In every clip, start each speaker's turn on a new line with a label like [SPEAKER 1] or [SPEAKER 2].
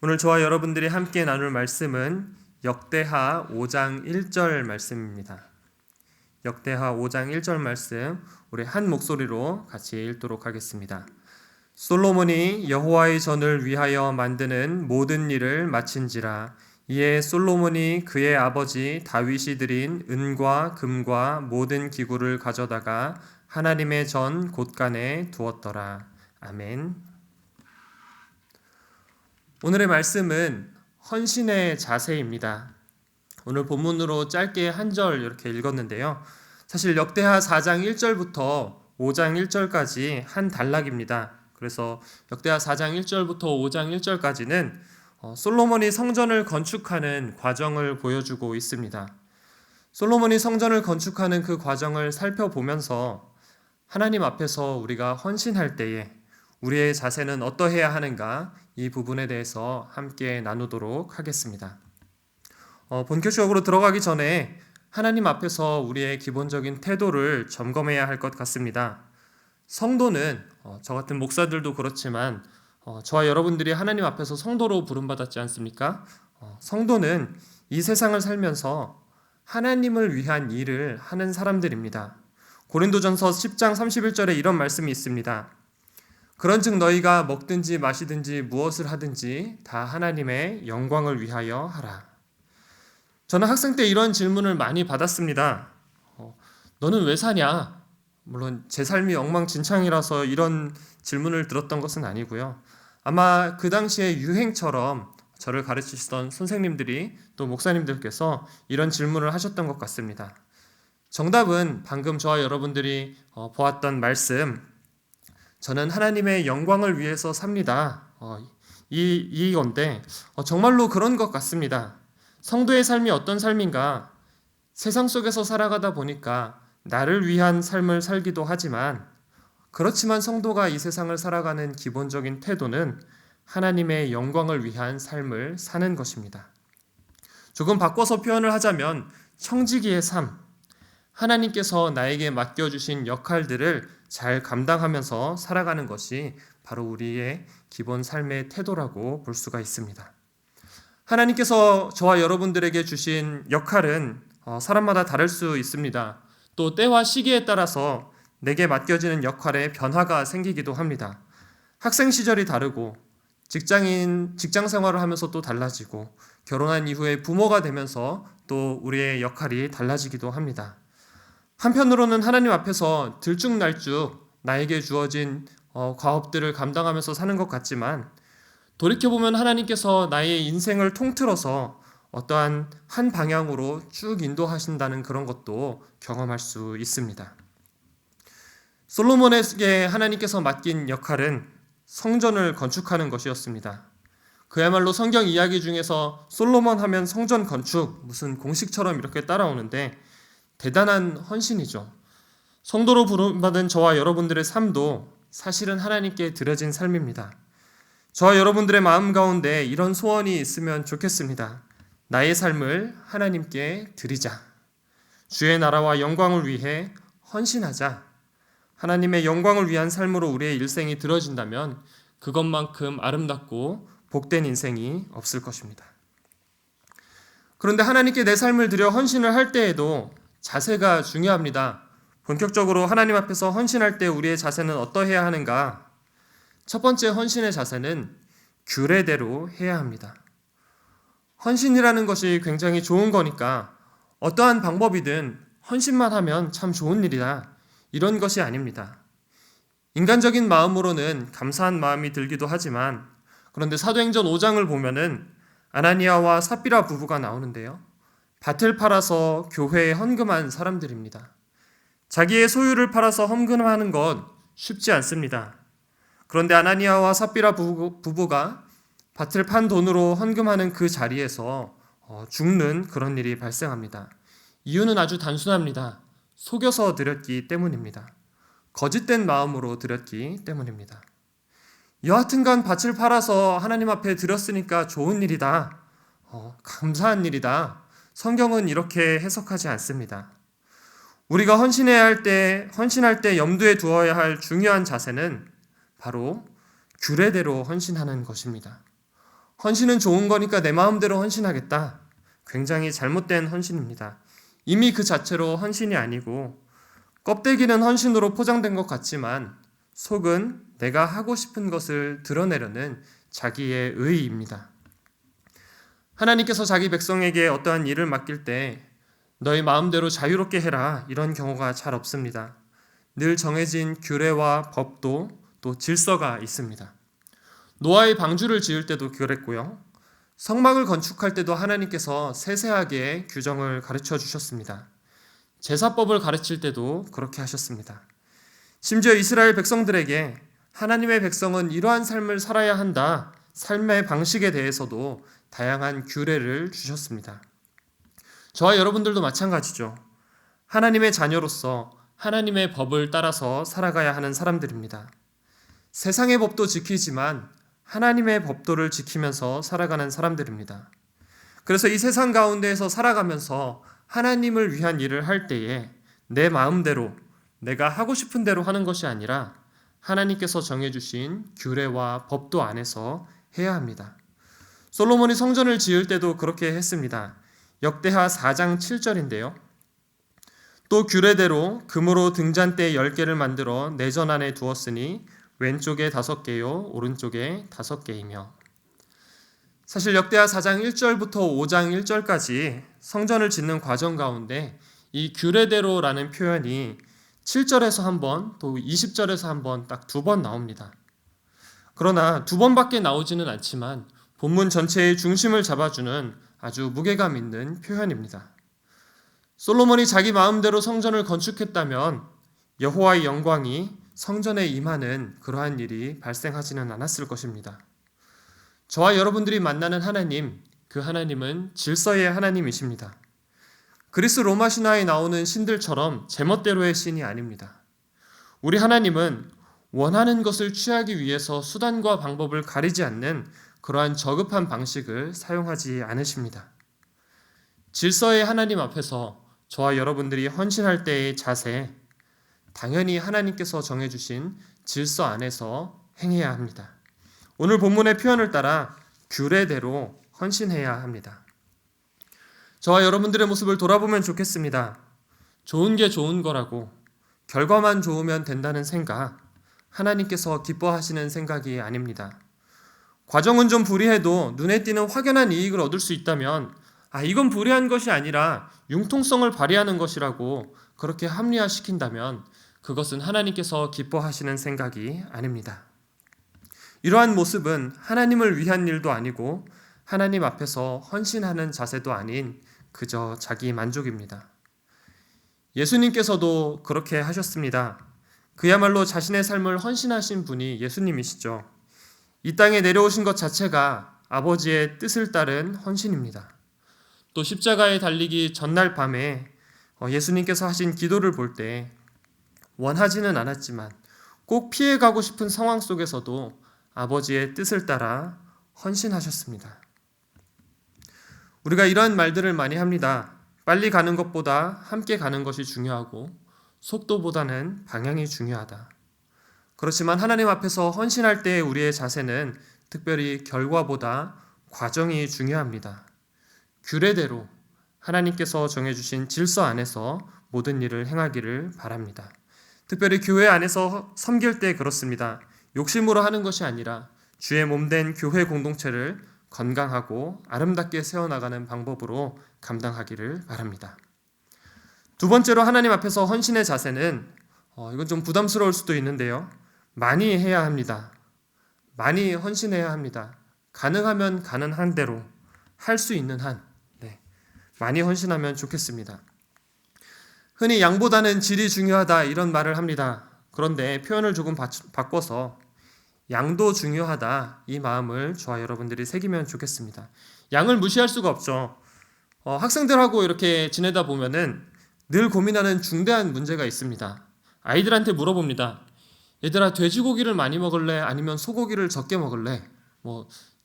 [SPEAKER 1] 오늘 저와 여러분들이 함께 나눌 말씀은 역대하 5장 1절 말씀입니다. 역대하 5장 1절 말씀 우리 한 목소리로 같이 읽도록 하겠습니다. 솔로몬이 여호와의 전을 위하여 만드는 모든 일을 마친지라. 이에 솔로몬이 그의 아버지 다윗이 드린 은과 금과 모든 기구를 가져다가 하나님의 전 곳간에 두었더라. 아멘. 오늘의 말씀은 헌신의 자세입니다. 오늘 본문으로 짧게 한 절 이렇게 읽었는데요. 사실 역대하 4장 1절부터 5장 1절까지 한 단락입니다. 그래서 역대하 4장 1절부터 5장 1절까지는 솔로몬이 성전을 건축하는 과정을 보여주고 있습니다. 솔로몬이 성전을 건축하는 그 과정을 살펴보면서 하나님 앞에서 우리가 헌신할 때에 우리의 자세는 어떠해야 하는가, 이 부분에 대해서 함께 나누도록 하겠습니다. 본격적으로 들어가기 전에 하나님 앞에서 우리의 기본적인 태도를 점검해야 할 것 같습니다. 성도는 저 같은 목사들도 그렇지만 저와 여러분들이 하나님 앞에서 성도로 부름받았지 않습니까? 성도는 이 세상을 살면서 하나님을 위한 일을 하는 사람들입니다. 고린도전서 10장 31절에 이런 말씀이 있습니다. 그런즉 너희가 먹든지 마시든지 무엇을 하든지 다 하나님의 영광을 위하여 하라. 저는 학생 때 이런 질문을 많이 받았습니다. 너는 왜 사냐? 물론 제 삶이 엉망진창이라서 이런 질문을 들었던 것은 아니고요. 아마 그 당시에 유행처럼 저를 가르치시던 선생님들이 또 목사님들께서 이런 질문을 하셨던 것 같습니다. 정답은 방금 저와 여러분들이 보았던 말씀, 저는 하나님의 영광을 위해서 삽니다. 이건데 정말로 그런 것 같습니다. 성도의 삶이 어떤 삶인가? 세상 속에서 살아가다 보니까 나를 위한 삶을 살기도 하지만, 그렇지만 성도가 이 세상을 살아가는 기본적인 태도는 하나님의 영광을 위한 삶을 사는 것입니다. 조금 바꿔서 표현을 하자면 청지기의 삶, 하나님께서 나에게 맡겨주신 역할들을 잘 감당하면서 살아가는 것이 바로 우리의 기본 삶의 태도라고 볼 수가 있습니다. 하나님께서 저와 여러분들에게 주신 역할은 사람마다 다를 수 있습니다. 또 때와 시기에 따라서 내게 맡겨지는 역할에 변화가 생기기도 합니다. 학생 시절이 다르고 직장 생활을 하면서 또 달라지고 결혼한 이후에 부모가 되면서 또 우리의 역할이 달라지기도 합니다. 한편으로는 하나님 앞에서 들쭉날쭉 나에게 주어진 과업들을 감당하면서 사는 것 같지만, 돌이켜보면 하나님께서 나의 인생을 통틀어서 어떠한 한 방향으로 쭉 인도하신다는 그런 것도 경험할 수 있습니다. 솔로몬에게 하나님께서 맡긴 역할은 성전을 건축하는 것이었습니다. 그야말로 성경 이야기 중에서 솔로몬 하면 성전 건축, 무슨 공식처럼 이렇게 따라오는데 대단한 헌신이죠. 성도로 부름받은 저와 여러분들의 삶도 사실은 하나님께 드려진 삶입니다. 저와 여러분들의 마음 가운데 이런 소원이 있으면 좋겠습니다. 나의 삶을 하나님께 드리자. 주의 나라와 영광을 위해 헌신하자. 하나님의 영광을 위한 삶으로 우리의 일생이 들어진다면 그것만큼 아름답고 복된 인생이 없을 것입니다. 그런데 하나님께 내 삶을 드려 헌신을 할 때에도 자세가 중요합니다. 본격적으로 하나님 앞에서 헌신할 때 우리의 자세는 어떠해야 하는가? 첫 번째 헌신의 자세는 규례대로 해야 합니다. 헌신이라는 것이 굉장히 좋은 거니까 어떠한 방법이든 헌신만 하면 참 좋은 일이다, 이런 것이 아닙니다. 인간적인 마음으로는 감사한 마음이 들기도 하지만, 그런데 사도행전 5장을 보면은 아나니아와 삽비라 부부가 나오는데요. 밭을 팔아서 교회에 헌금한 사람들입니다. 자기의 소유를 팔아서 헌금하는 건 쉽지 않습니다. 그런데 아나니아와 삽비라 부부가 밭을 판 돈으로 헌금하는 그 자리에서 죽는 그런 일이 발생합니다. 이유는 아주 단순합니다. 속여서 드렸기 때문입니다. 거짓된 마음으로 드렸기 때문입니다. 여하튼간 밭을 팔아서 하나님 앞에 드렸으니까 좋은 일이다, 감사한 일이다, 성경은 이렇게 해석하지 않습니다. 우리가 헌신할 때 염두에 두어야 할 중요한 자세는 바로 규례대로 헌신하는 것입니다. 헌신은 좋은 거니까 내 마음대로 헌신하겠다. 굉장히 잘못된 헌신입니다. 이미 그 자체로 헌신이 아니고 껍데기는 헌신으로 포장된 것 같지만 속은 내가 하고 싶은 것을 드러내려는 자기의 의의입니다. 하나님께서 자기 백성에게 어떠한 일을 맡길 때 너희 마음대로 자유롭게 해라 이런 경우가 잘 없습니다. 늘 정해진 규례와 법도 또 질서가 있습니다. 노아의 방주를 지을 때도 그랬고요. 성막을 건축할 때도 하나님께서 세세하게 규정을 가르쳐 주셨습니다. 제사법을 가르칠 때도 그렇게 하셨습니다. 심지어 이스라엘 백성들에게 하나님의 백성은 이러한 삶을 살아야 한다. 삶의 방식에 대해서도 다양한 규례를 주셨습니다. 저와 여러분들도 마찬가지죠. 하나님의 자녀로서 하나님의 법을 따라서 살아가야 하는 사람들입니다. 세상의 법도 지키지만 하나님의 법도를 지키면서 살아가는 사람들입니다. 그래서 이 세상 가운데에서 살아가면서 하나님을 위한 일을 할 때에 내 마음대로 내가 하고 싶은 대로 하는 것이 아니라 하나님께서 정해주신 규례와 법도 안에서 해야 합니다. 솔로몬이 성전을 지을 때도 그렇게 했습니다. 역대하 4장 7절인데요. 또 규례대로 금으로 등잔대 10개를 만들어 내전 안에 두었으니 왼쪽에 5개요 오른쪽에 5개이며. 사실 역대하 4장 1절부터 5장 1절까지 성전을 짓는 과정 가운데 이 규례대로라는 표현이 7절에서 한 번, 또 20절에서 한 번, 딱 2번 나옵니다. 그러나 2번밖에 나오지는 않지만 본문 전체의 중심을 잡아주는 아주 무게감 있는 표현입니다. 솔로몬이 자기 마음대로 성전을 건축했다면 여호와의 영광이 성전에 임하는 그러한 일이 발생하지는 않았을 것입니다. 저와 여러분들이 만나는 하나님, 그 하나님은 질서의 하나님이십니다. 그리스 로마 신화에 나오는 신들처럼 제멋대로의 신이 아닙니다. 우리 하나님은 원하는 것을 취하기 위해서 수단과 방법을 가리지 않는 그러한 저급한 방식을 사용하지 않으십니다. 질서의 하나님 앞에서 저와 여러분들이 헌신할 때의 자세, 당연히 하나님께서 정해주신 질서 안에서 행해야 합니다. 오늘 본문의 표현을 따라 규례대로 헌신해야 합니다. 저와 여러분들의 모습을 돌아보면 좋겠습니다. 좋은 게 좋은 거라고 결과만 좋으면 된다는 생각, 하나님께서 기뻐하시는 생각이 아닙니다. 과정은 좀 불이해도 눈에 띄는 확연한 이익을 얻을 수 있다면 이건 불이한 것이 아니라 융통성을 발휘하는 것이라고 그렇게 합리화시킨다면 그것은 하나님께서 기뻐하시는 생각이 아닙니다. 이러한 모습은 하나님을 위한 일도 아니고 하나님 앞에서 헌신하는 자세도 아닌 그저 자기 만족입니다. 예수님께서도 그렇게 하셨습니다. 그야말로 자신의 삶을 헌신하신 분이 예수님이시죠. 이 땅에 내려오신 것 자체가 아버지의 뜻을 따른 헌신입니다. 또 십자가에 달리기 전날 밤에 예수님께서 하신 기도를 볼 때 원하지는 않았지만 꼭 피해가고 싶은 상황 속에서도 아버지의 뜻을 따라 헌신하셨습니다. 우리가 이러한 말들을 많이 합니다. 빨리 가는 것보다 함께 가는 것이 중요하고 속도보다는 방향이 중요하다. 그렇지만 하나님 앞에서 헌신할 때 우리의 자세는 특별히 결과보다 과정이 중요합니다. 규례대로 하나님께서 정해주신 질서 안에서 모든 일을 행하기를 바랍니다. 특별히 교회 안에서 섬길 때 그렇습니다. 욕심으로 하는 것이 아니라 주의 몸된 교회 공동체를 건강하고 아름답게 세워나가는 방법으로 감당하기를 바랍니다. 두 번째로 하나님 앞에서 헌신의 자세는 이건 좀 부담스러울 수도 있는데요. 많이 해야 합니다. 많이 헌신해야 합니다. 가능하면 가능한 대로 할 수 있는 한 많이 헌신하면 좋겠습니다. 흔히 양보다는 질이 중요하다 이런 말을 합니다. 그런데 표현을 조금 바꿔서 양도 중요하다 이 마음을 저와 여러분들이 새기면 좋겠습니다. 양을 무시할 수가 없죠. 학생들하고 이렇게 지내다 보면은 늘 고민하는 중대한 문제가 있습니다. 아이들한테 물어봅니다. 얘들아 돼지고기를 많이 먹을래? 아니면 소고기를 적게 먹을래?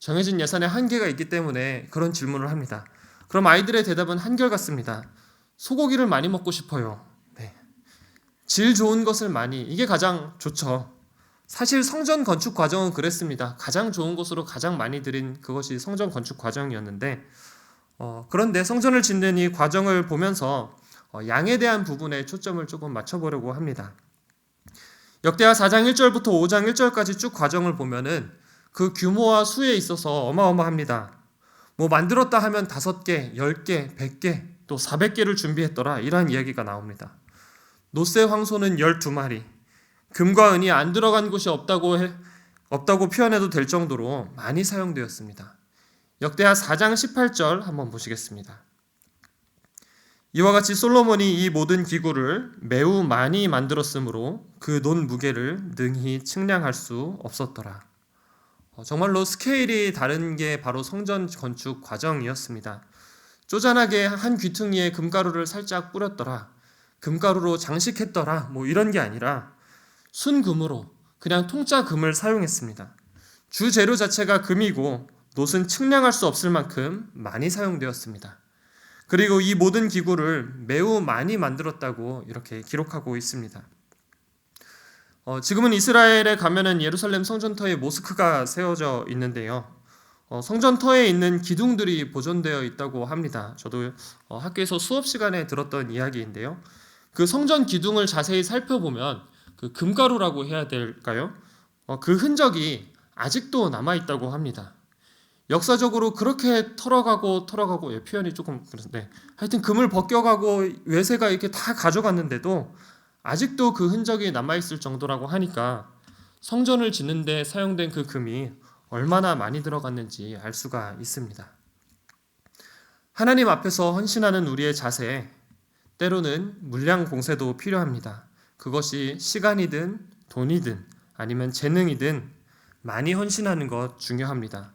[SPEAKER 1] 정해진 예산에 한계가 있기 때문에 그런 질문을 합니다. 그럼 아이들의 대답은 한결같습니다. 소고기를 많이 먹고 싶어요. 질 좋은 것을 많이, 이게 가장 좋죠. 사실 성전 건축 과정은 그랬습니다. 가장 좋은 곳으로 가장 많이 들인 그것이 성전 건축 과정이었는데 그런데 성전을 짓는 이 과정을 보면서 양에 대한 부분에 초점을 조금 맞춰보려고 합니다. 역대하 4장 1절부터 5장 1절까지 쭉 과정을 보면은 그 규모와 수에 있어서 어마어마합니다. 뭐 만들었다 하면 5개, 10개, 100개, 또 400개를 준비했더라 이런 이야기가 나옵니다. 노새 황소는 12마리, 금과 은이 안 들어간 곳이 없다고 표현해도 될 정도로 많이 사용되었습니다. 역대하 4장 18절 한번 보시겠습니다. 이와 같이 솔로몬이 이 모든 기구를 매우 많이 만들었으므로 그 논 무게를 능히 측량할 수 없었더라. 정말로 스케일이 다른 게 바로 성전 건축 과정이었습니다. 쪼잔하게 한 귀퉁이에 금가루를 살짝 뿌렸더라, 금가루로 장식했더라, 뭐 이런 게 아니라 순금으로 그냥 통짜 금을 사용했습니다. 주 재료 자체가 금이고 놋은 측량할 수 없을 만큼 많이 사용되었습니다. 그리고 이 모든 기구를 매우 많이 만들었다고 이렇게 기록하고 있습니다. 지금은 이스라엘에 가면은 예루살렘 성전터에 모스크가 세워져 있는데요. 성전터에 있는 기둥들이 보존되어 있다고 합니다. 저도 학교에서 수업 시간에 들었던 이야기인데요. 그 성전 기둥을 자세히 살펴보면 그 금가루라고 해야 될까요? 그 흔적이 아직도 남아있다고 합니다. 역사적으로 그렇게 털어가고 표현이 조금 그런데 하여튼 금을 벗겨가고 외세가 이렇게 다 가져갔는데도 아직도 그 흔적이 남아있을 정도라고 하니까 성전을 짓는 데 사용된 그 금이 얼마나 많이 들어갔는지 알 수가 있습니다. 하나님 앞에서 헌신하는 우리의 자세, 때로는 물량 공세도 필요합니다. 그것이 시간이든 돈이든 아니면 재능이든 많이 헌신하는 것 중요합니다.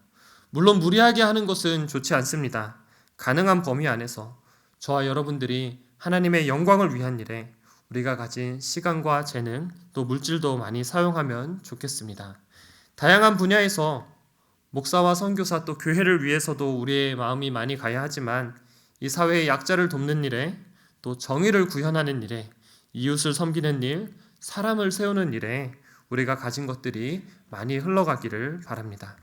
[SPEAKER 1] 물론 무리하게 하는 것은 좋지 않습니다. 가능한 범위 안에서 저와 여러분들이 하나님의 영광을 위한 일에 우리가 가진 시간과 재능 또 물질도 많이 사용하면 좋겠습니다. 다양한 분야에서 목사와 선교사 또 교회를 위해서도 우리의 마음이 많이 가야 하지만 이 사회의 약자를 돕는 일에 또 정의를 구현하는 일에 이웃을 섬기는 일, 사람을 세우는 일에 우리가 가진 것들이 많이 흘러가기를 바랍니다.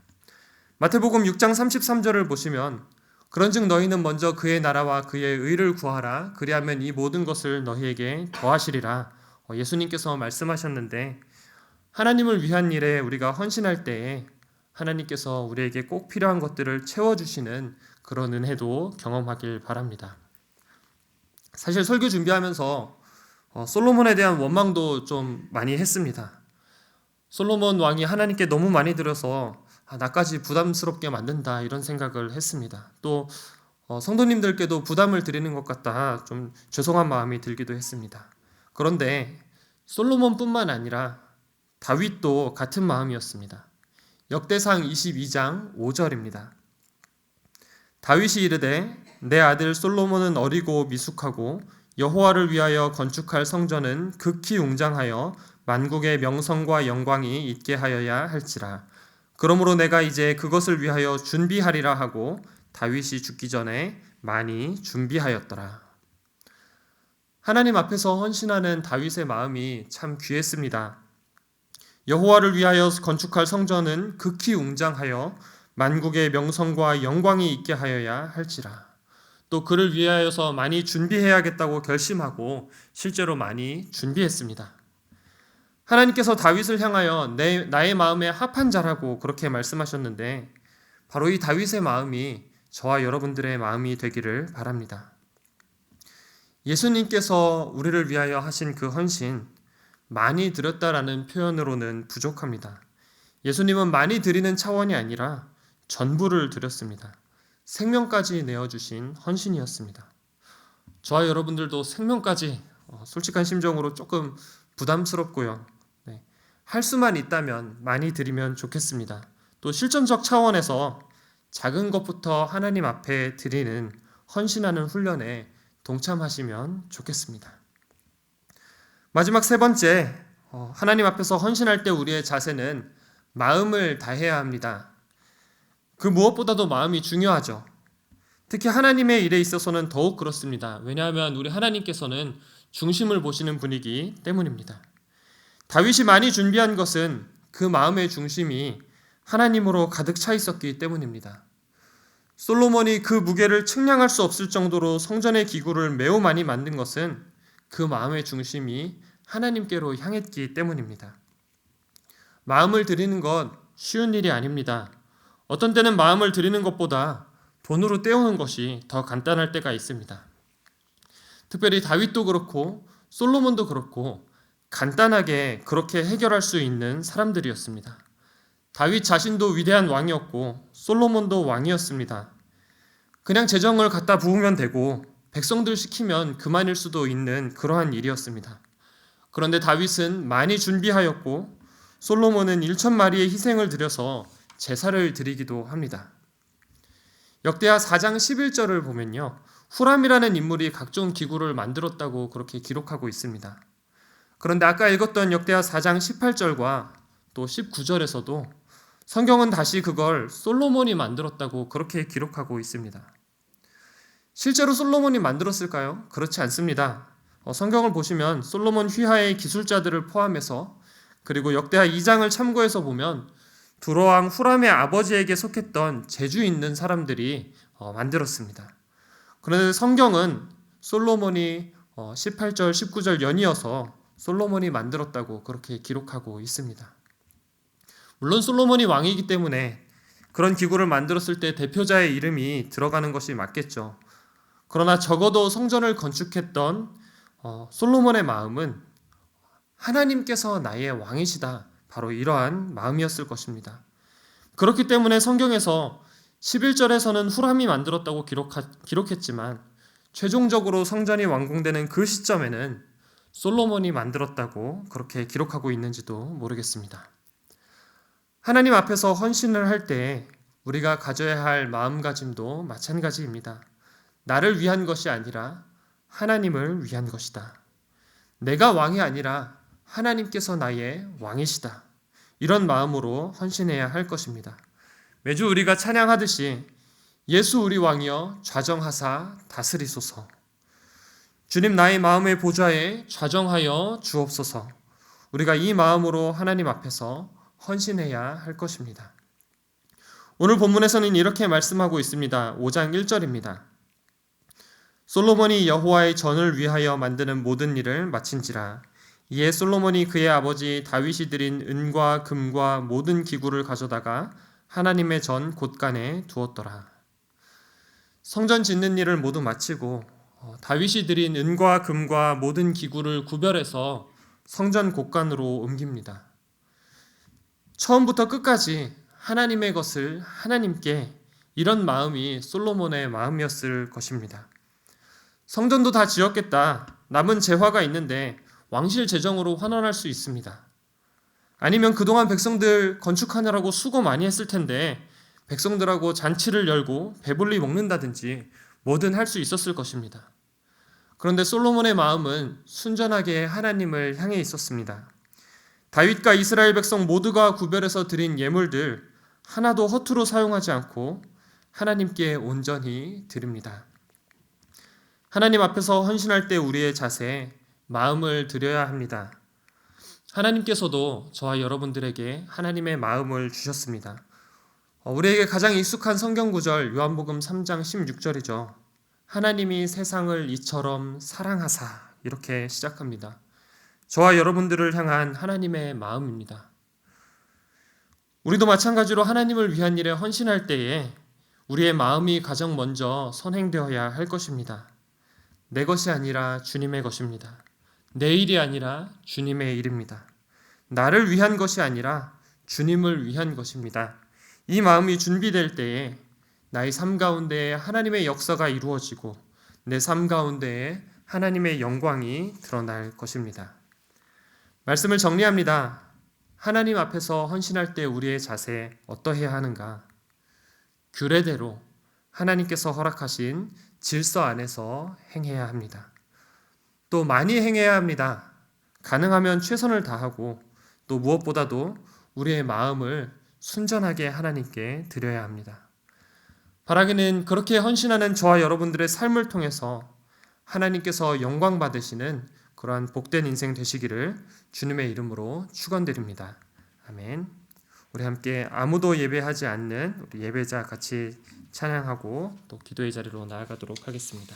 [SPEAKER 1] 마태복음 6장 33절을 보시면 그런즉 너희는 먼저 그의 나라와 그의 의를 구하라. 그리하면 이 모든 것을 너희에게 더하시리라. 예수님께서 말씀하셨는데 하나님을 위한 일에 우리가 헌신할 때에 하나님께서 우리에게 꼭 필요한 것들을 채워주시는 그런 은혜도 경험하길 바랍니다. 사실 설교 준비하면서 솔로몬에 대한 원망도 좀 많이 했습니다. 솔로몬 왕이 하나님께 너무 많이 드려서 나까지 부담스럽게 만든다 이런 생각을 했습니다. 또 성도님들께도 부담을 드리는 것 같다 좀 죄송한 마음이 들기도 했습니다. 그런데 솔로몬뿐만 아니라 다윗도 같은 마음이었습니다. 역대상 22장 5절입니다. 다윗이 이르되 내 아들 솔로몬은 어리고 미숙하고 여호와를 위하여 건축할 성전은 극히 웅장하여 만국의 명성과 영광이 있게 하여야 할지라. 그러므로 내가 이제 그것을 위하여 준비하리라 하고 다윗이 죽기 전에 많이 준비하였더라. 하나님 앞에서 헌신하는 다윗의 마음이 참 귀했습니다. 여호와를 위하여 건축할 성전은 극히 웅장하여 만국의 명성과 영광이 있게 하여야 할지라. 또 그를 위하여서 많이 준비해야겠다고 결심하고 실제로 많이 준비했습니다. 하나님께서 다윗을 향하여 나의 마음에 합한 자라고 그렇게 말씀하셨는데 바로 이 다윗의 마음이 저와 여러분들의 마음이 되기를 바랍니다. 예수님께서 우리를 위하여 하신 그 헌신, 많이 드렸다라는 표현으로는 부족합니다. 예수님은 많이 드리는 차원이 아니라 전부를 드렸습니다. 생명까지 내어주신 헌신이었습니다. 저와 여러분들도 생명까지 솔직한 심정으로 조금 부담스럽고요. 할 수만 있다면 많이 드리면 좋겠습니다. 또 실전적 차원에서 작은 것부터 하나님 앞에 드리는 헌신하는 훈련에 동참하시면 좋겠습니다. 마지막 세 번째, 하나님 앞에서 헌신할 때 우리의 자세는 마음을 다해야 합니다. 그 무엇보다도 마음이 중요하죠. 특히 하나님의 일에 있어서는 더욱 그렇습니다. 왜냐하면 우리 하나님께서는 중심을 보시는 분이기 때문입니다. 다윗이 많이 준비한 것은 그 마음의 중심이 하나님으로 가득 차 있었기 때문입니다. 솔로몬이 그 무게를 측량할 수 없을 정도로 성전의 기구를 매우 많이 만든 것은 그 마음의 중심이 하나님께로 향했기 때문입니다. 마음을 드리는 것 쉬운 일이 아닙니다. 어떤 때는 마음을 드리는 것보다 돈으로 때우는 것이 더 간단할 때가 있습니다. 특별히 다윗도 그렇고 솔로몬도 그렇고 간단하게 그렇게 해결할 수 있는 사람들이었습니다. 다윗 자신도 위대한 왕이었고 솔로몬도 왕이었습니다. 그냥 재정을 갖다 부으면 되고 백성들 시키면 그만일 수도 있는 그러한 일이었습니다. 그런데 다윗은 많이 준비하였고 솔로몬은 1,000마리의 희생을 드려서 제사를 드리기도 합니다. 역대하 4장 11절을 보면요, 후람이라는 인물이 각종 기구를 만들었다고 그렇게 기록하고 있습니다. 그런데 아까 읽었던 역대하 4장 18절과 또 19절에서도 성경은 다시 그걸 솔로몬이 만들었다고 그렇게 기록하고 있습니다. 실제로 솔로몬이 만들었을까요? 그렇지 않습니다. 성경을 보시면 솔로몬 휘하의 기술자들을 포함해서 그리고 역대하 2장을 참고해서 보면 두로왕 후람의 아버지에게 속했던 재주 있는 사람들이 만들었습니다. 그런데 성경은 솔로몬이 18절, 19절 연이어서 솔로몬이 만들었다고 그렇게 기록하고 있습니다. 물론 솔로몬이 왕이기 때문에 그런 기구를 만들었을 때 대표자의 이름이 들어가는 것이 맞겠죠. 그러나 적어도 성전을 건축했던 솔로몬의 마음은 하나님께서 나의 왕이시다, 바로 이러한 마음이었을 것입니다. 그렇기 때문에 성경에서 11절에서는 후람이 만들었다고 기록했지만 최종적으로 성전이 완공되는 그 시점에는 솔로몬이 만들었다고 그렇게 기록하고 있는지도 모르겠습니다. 하나님 앞에서 헌신을 할 때 우리가 가져야 할 마음가짐도 마찬가지입니다. 나를 위한 것이 아니라 하나님을 위한 것이다. 내가 왕이 아니라 하나님께서 나의 왕이시다. 이런 마음으로 헌신해야 할 것입니다. 매주 우리가 찬양하듯이 예수 우리 왕이여 좌정하사 다스리소서. 주님 나의 마음의 보좌에 좌정하여 주옵소서. 우리가 이 마음으로 하나님 앞에서 헌신해야 할 것입니다. 오늘 본문에서는 이렇게 말씀하고 있습니다. 5장 1절입니다. 솔로몬이 여호와의 전을 위하여 만드는 모든 일을 마친지라. 이에 솔로몬이 그의 아버지 다윗이 드린 은과 금과 모든 기구를 가져다가 하나님의 전 곳간에 두었더라. 성전 짓는 일을 모두 마치고 다윗이 드린 은과 금과 모든 기구를 구별해서 성전 곳간으로 옮깁니다. 처음부터 끝까지 하나님의 것을 하나님께, 이런 마음이 솔로몬의 마음이었을 것입니다. 성전도 다 지었겠다. 남은 재화가 있는데 왕실 재정으로 환원할 수 있습니다. 아니면 그동안 백성들 건축하느라고 수고 많이 했을 텐데 백성들하고 잔치를 열고 배불리 먹는다든지 뭐든 할 수 있었을 것입니다. 그런데 솔로몬의 마음은 순전하게 하나님을 향해 있었습니다. 다윗과 이스라엘 백성 모두가 구별해서 드린 예물들 하나도 허투루 사용하지 않고 하나님께 온전히 드립니다. 하나님 앞에서 헌신할 때 우리의 자세, 마음을 드려야 합니다. 하나님께서도 저와 여러분들에게 하나님의 마음을 주셨습니다. 우리에게 가장 익숙한 성경 구절 요한복음 3장 16절이죠. 하나님이 세상을 이처럼 사랑하사, 이렇게 시작합니다. 저와 여러분들을 향한 하나님의 마음입니다. 우리도 마찬가지로 하나님을 위한 일에 헌신할 때에 우리의 마음이 가장 먼저 선행되어야 할 것입니다. 내 것이 아니라 주님의 것입니다. 내 일이 아니라 주님의 일입니다. 나를 위한 것이 아니라 주님을 위한 것입니다. 이 마음이 준비될 때에 나의 삶 가운데에 하나님의 역사가 이루어지고 내 삶 가운데에 하나님의 영광이 드러날 것입니다. 말씀을 정리합니다. 하나님 앞에서 헌신할 때 우리의 자세 어떠해야 하는가? 규례대로 하나님께서 허락하신 질서 안에서 행해야 합니다. 또 많이 행해야 합니다. 가능하면 최선을 다하고 또 무엇보다도 우리의 마음을 순전하게 하나님께 드려야 합니다. 바라기는 그렇게 헌신하는 저와 여러분들의 삶을 통해서 하나님께서 영광 받으시는 그러한 복된 인생 되시기를 주님의 이름으로 축원드립니다. 아멘. 우리 함께 아무도 예배하지 않는 우리 예배자 같이 찬양하고 또 기도의 자리로 나아가도록 하겠습니다.